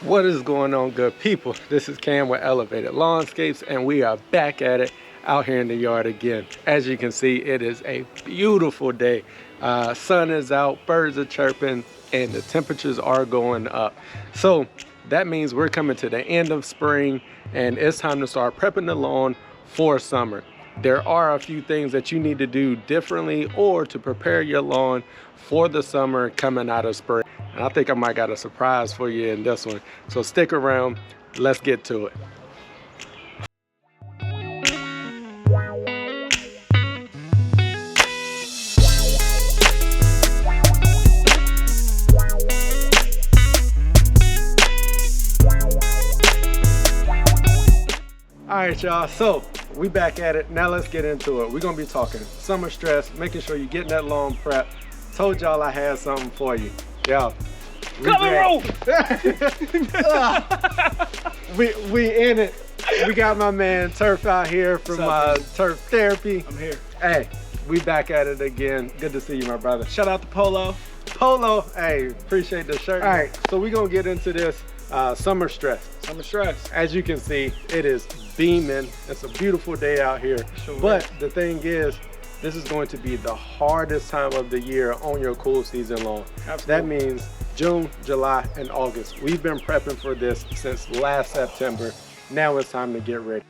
What is going on, good people? This is Cam with Elevated Lawnscapes, and we are back at it out here in the yard again. As you can see, it is a beautiful day. Sun is out, birds are chirping, and the temperatures are going up. So that means we're coming to the end of spring, and it's time to start prepping the lawn for summer. There are a few things that you need to do differently or to prepare your lawn for the summer coming out of spring. And I think I might got a surprise for you in this one. So stick around, let's get to it. All right, y'all, so we back at it. Now let's get into it. We're gonna be talking summer stress, making sure you're getting that lawn prep. Told y'all I had something for you. Y'all, we in it. We got my man Turf out here from Turf Therapy. I'm here. Hey, we back at it again. Good to see you, my brother. Shout out to Polo. Polo, hey, appreciate the shirt. All right, so we're gonna get into this summer stress. Summer stress. As you can see, it is beaming. It's a beautiful day out here. Sure. But the thing is, this is going to be the hardest time of the year on your cool season lawn. Absolutely. That means June, July, and August. We've been prepping for this since last September. Now it's time to get ready.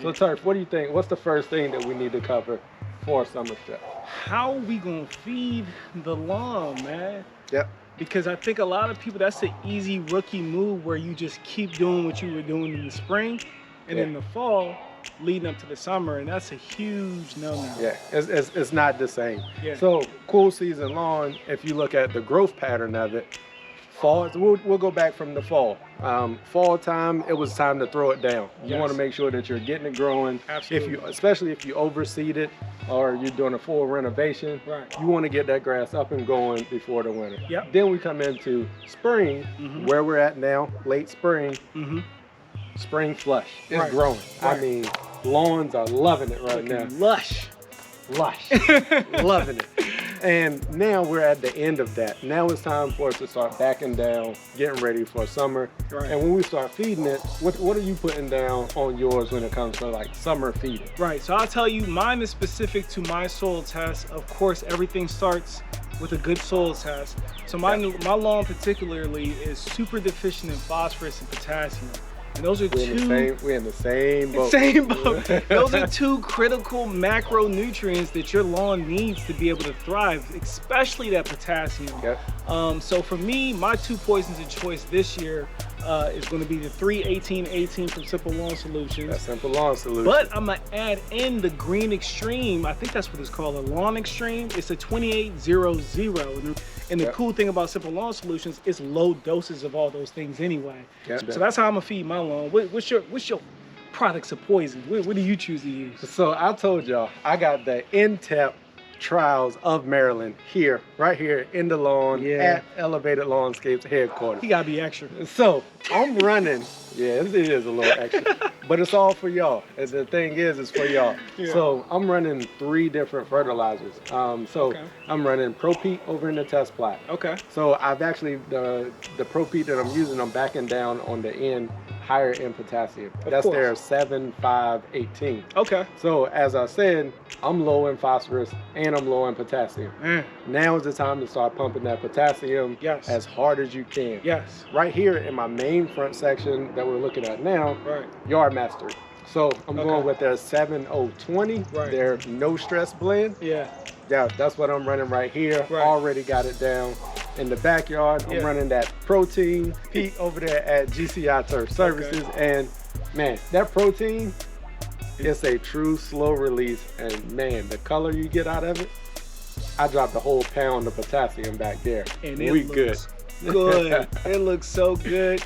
So Turf, what do you think? What's the first thing that we need to cover for summer stress? How are we gonna feed the lawn, man? Yep. Because I think a lot of people, that's an easy rookie move where you just keep doing what you were doing in the spring and in the fall leading up to the summer, and that's a huge no-no. Yeah, it's not the same. Yeah. So cool season lawn, if you look at the growth pattern of it, fall, we'll go back from the fall. Fall time, it was time to throw it down. You Yes. want to make sure that you're getting it growing. Absolutely. Especially if you overseed it or you're doing a full renovation, Right. you want to get that grass up and going before the winter. Yep. Then we come into spring, where we're at now, late spring. Spring flush. It's Right. growing. I Right. mean, lawns are loving it right now. Lush. Lush. Loving it. And now we're at the end of that. Now it's time for us to start backing down, getting ready for summer. Right. And when we start feeding it, what are you putting down on yours when it comes to like summer feeding? Right, so I'll tell you, mine is specific to my soil test. Of course, everything starts with a good soil test. So my lawn particularly is super deficient in phosphorus and potassium. And those are We're in the same boat. Same boat. Those are two critical macronutrients that your lawn needs to be able to thrive, especially that potassium. Yep. So for me, my two poisons of choice this year is going to be the 3-18-18 from Simple Lawn Solutions. That's Simple Lawn Solutions. But I'm going to add in the Green Extreme. I think that's what it's called, a Lawn Extreme. It's a 2800. And the cool thing about Simple Lawn Solutions is low doses of all those things anyway. Yep. So that's how I'm gonna feed my lawn. What's your products of poison? What do you choose to use? So I told y'all, I got the in-depth trials of Maryland here, right here in the lawn at Elevated Lawnscapes headquarters. He gotta be extra. So I'm running, it is a little extra, but it's all for y'all. And the thing is, it's for y'all. Yeah. So I'm running 3 different fertilizers. I'm running Pro-Pete over in the test plot. Okay. So I've actually, the Pro-Pete that I'm using, I'm backing down on the end, higher in potassium. That's their 7-5-18. Okay. So as I said, I'm low in phosphorus and I'm low in potassium. Now is the time to start pumping that potassium as hard as you can. Yes. Right here in my main front section that we're looking at now, Yard Mastery. So I'm going with their 7020, their no stress blend. Yeah, that's what I'm running right here. Already got it down. In the backyard, I'm running that protein Pete over there at GCI Turf Services. And man, that protein, it's a true slow release. And man, the color you get out of it, I dropped a whole pound of potassium back there. And we good. Good. It looks so good.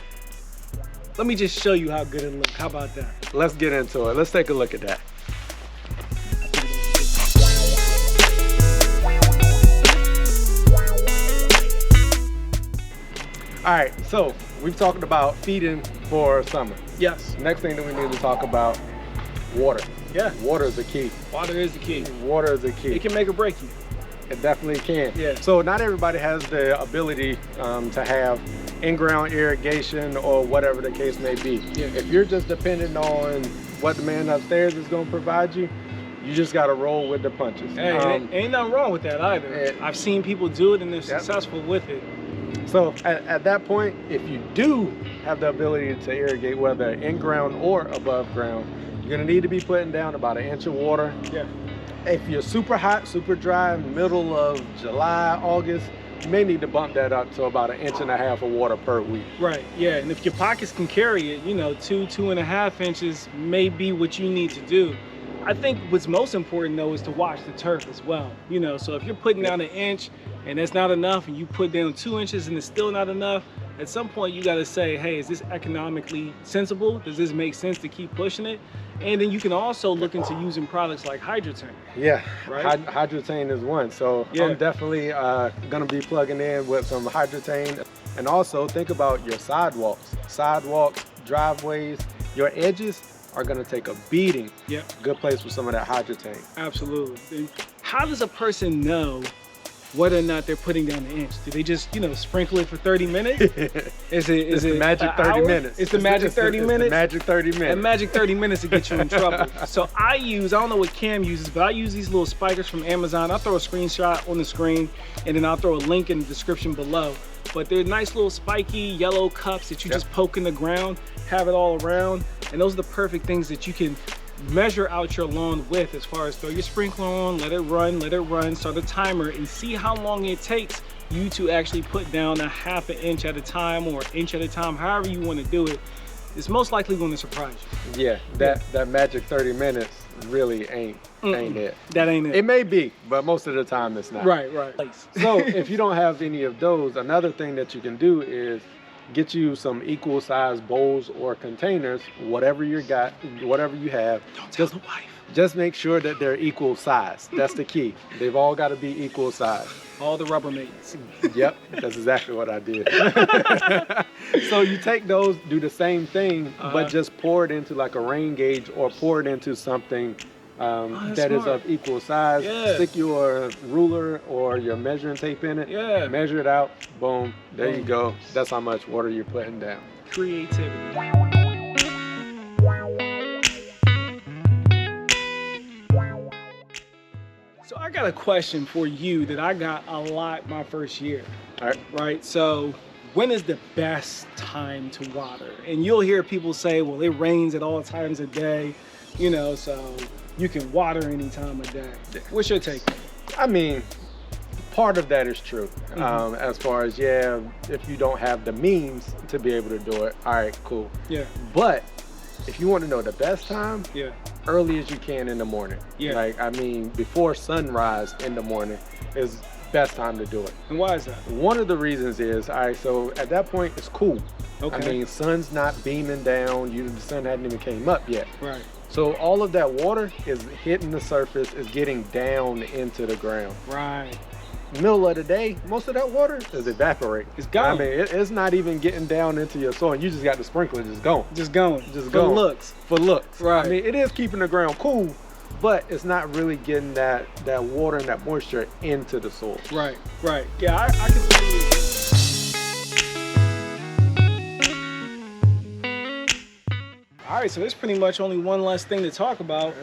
Let me just show you how good it looks. How about that? Let's get into it. Let's take a look at that. All right, so we've talked about feeding for summer. Yes. Next thing that we need to talk about, water. Yeah. Water is the key. Water is the key. Water is the key. It can make or break you. It definitely can. Yeah. So not everybody has the ability to have in-ground irrigation or whatever the case may be. Yeah. If you're just dependent on what the man upstairs is going to provide you, you just got to roll with the punches. Hey, ain't nothing wrong with that either. I've seen people do it and they're successful with it. So at that point, if you do have the ability to irrigate, whether in-ground or above ground, you're going to need to be putting down about 1 inch of water. Yeah. If you're super hot, super dry, middle of July, August, you may need to bump that up to about 1.5 inches of water per week. Right, yeah, and if your pockets can carry it, you know, 2.5 inches may be what you need to do. I think what's most important though is to watch the turf as well. You know, so if you're putting down 1 inch and that's not enough, and you put down 2 inches and it's still not enough, at some point you got to say, hey, is this economically sensible? Does this make sense to keep pushing it? And then you can also look into using products like Hydrotain. Yeah, right? Hydrotain is one. So yeah. I'm definitely gonna be plugging in with some Hydrotain. And also think about your sidewalks, driveways, your edges are gonna take a beating. Yeah. Good place for some of that Hydrotain. Absolutely. And how does a person know whether or not they're putting down 1 inch? Do they just, you know, sprinkle it for 30 minutes? Is it the magic 30 minutes? It's the magic 30 minutes? The magic 30 minutes. And magic 30 minutes to get you in trouble. So I don't know what Cam uses, but I use these little spikers from Amazon. I'll throw a screenshot on the screen and then I'll throw a link in the description below. But they're nice little spiky yellow cups that you just poke in the ground, have it all around. And those are the perfect things that you can measure out your lawn with, as far as throw your sprinkler on, let it run, start a timer and see how long it takes you to actually put down 1/2 inch at a time or 1 inch at a time, however you want to do it. It's most likely going to surprise you. Yeah, that magic 30 minutes really ain't it. That ain't it. It may be, but most of the time it's not. Right. So if you don't have any of those, another thing that you can do is get you some equal size bowls or containers, whatever you have. Don't tell the wife. Just make sure that they're equal size. That's the key. They've all got to be equal size. All the Rubbermaids. Yep, that's exactly what I did. So you take those, do the same thing, but just pour it into like a rain gauge or pour it into something that is of equal size. Stick your ruler or your measuring tape in it. Measure it out. Boom. There you go. That's how much water you're putting down. Creativity. So I got a question for you that I got a lot my first year. All right. Right. So when is the best time to water? And you'll hear people say, well, it rains at all times of day, you know, so you can water any time of day. What's your take? I mean, part of that is true. As far as, if you don't have the means to be able to do it, all right, cool. Yeah. But if you want to know the best time, early as you can in the morning. Like, I mean, before sunrise in the morning is best time to do it. And why is that? One of the reasons is, all right, so at that point it's cool. Okay. I mean, sun's not beaming down. The sun hadn't even came up yet. Right. So all of that water is hitting the surface, is getting down into the ground. Right. Middle of the day, most of that water is evaporating. It's gone. I mean, it's not even getting down into your soil. You just got the sprinkler just going. Just going. For looks. For looks. Right. I mean, it is keeping the ground cool, but it's not really getting that water and that moisture into the soil. Right. Yeah, I can see it. All right, so there's pretty much only one less thing to talk about.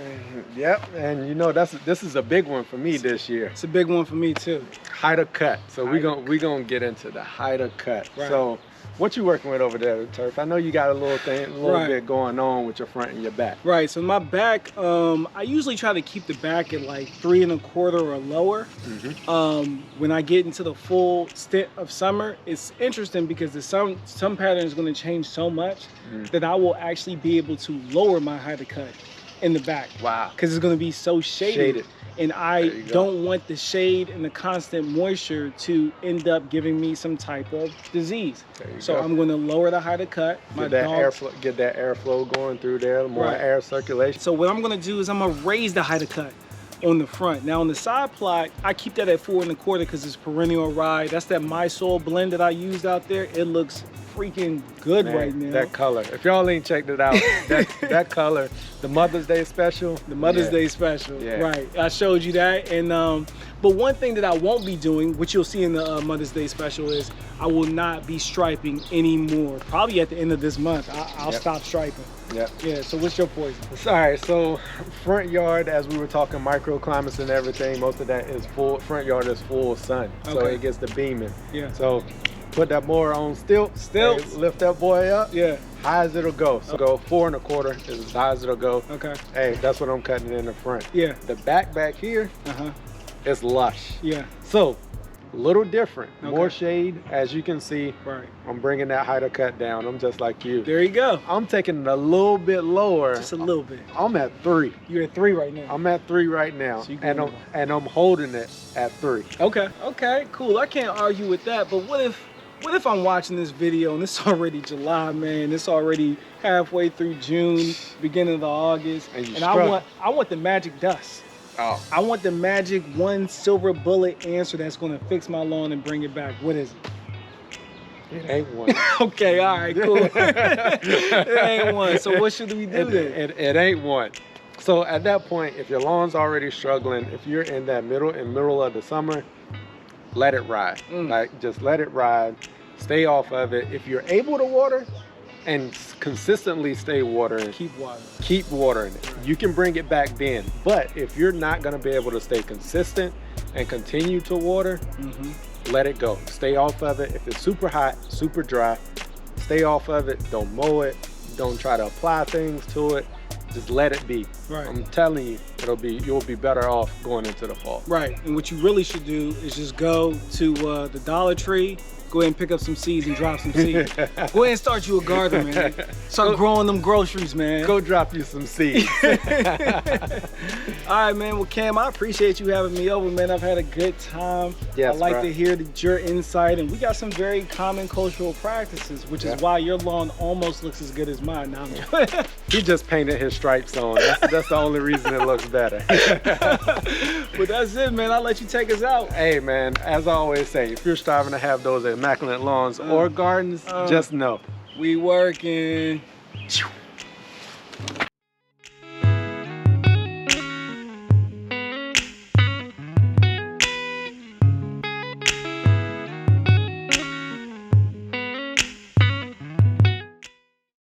Yep, and you know this is a big one for me this year. It's a big one for me too. Height of cut. So we're gonna get into the height of cut. Right. So what you working with over there, Turf? I know you got a little bit going on with your front and your back. Right. So my back, I usually try to keep the back at like 3 1/4 or lower. When I get into the full stint of summer, it's interesting because the some pattern is going to change so much that I will actually be able to lower my height of cut in the back. Wow. Because it's going to be so shaded. And I don't want the shade and the constant moisture to end up giving me some type of disease. So I'm going to lower the height of cut. Get that airflow going through there, more air circulation. So what I'm going to do is I'm going to raise the height of cut on the front. Now on the side plot, I keep that at 4 1/4 because it's perennial rye. That's that My Soil blend that I used out there. It looks freaking good Man, right now. that color. If y'all ain't checked it out, that color, the Mother's Day special. The Mother's Day special, Yeah. right? I showed you that, and but one thing that I won't be doing, which you'll see in the Mother's Day special, is I will not be striping anymore. Probably at the end of this month, I'll stop striping. Yep. Yeah. So what's your poison? All right, so front yard, as we were talking microclimates and everything, most of that is full. Front yard is full sun, so Okay. it gets the beaming. Yeah. So put that mower on stilts. Stilts. Hey, lift that boy up. Yeah. High as it'll go. So go 4 1/4 is as high as it'll go. Okay. Hey, that's what I'm cutting in the front. Yeah. The back here is lush. Yeah. So a little different, Okay. more shade. As you can see, Right. I'm bringing that height of cut down. I'm just like you. There you go. I'm taking it a little bit lower. Just a little bit. I'm at 3. You're at 3 right now. I'm at 3 right now, So you and going I'm holding it at 3. Okay. Okay. Cool. I can't argue with that. But what if I'm watching this video and it's already July, man? It's already halfway through June, beginning of August, And you and struck. I want the magic dust. Oh, I want the magic one silver bullet answer that's going to fix my lawn and bring it back. What is it? it ain't one. Okay, all right, cool. It ain't one. So what should we do then? It ain't one. So at that point, if your lawn's already struggling, if you're in that middle of the summer, let it ride. Like, just let it ride. Stay off of it. If you're able to water and consistently stay watering, keep watering it. You can bring it back then. But if you're not going to be able to stay consistent and continue to water, let it go. Stay off of it. If it's super hot, super dry, stay off of it. Don't mow it. Don't try to apply things to it. Just let it be. Right. I'm telling you, you'll be better off going into the fall. Right. And what you really should do is just go to the Dollar Tree, go ahead and pick up some seeds and drop some seeds. Go ahead and start you a garden, man. Start growing them groceries, man. Go drop you some seeds. All right, man. Well, Cam, I appreciate you having me over, man. I've had a good time. Yes, I like bro. to hear your insight, and we got some very common cultural practices, which is why your lawn almost looks as good as mine. Now, He just painted his stripes on. That's the only reason it looks better. but that's it, man. I'll let you take us out. Hey, man, as I always say, if you're striving to have those immaculate lawns or gardens, just know. We working.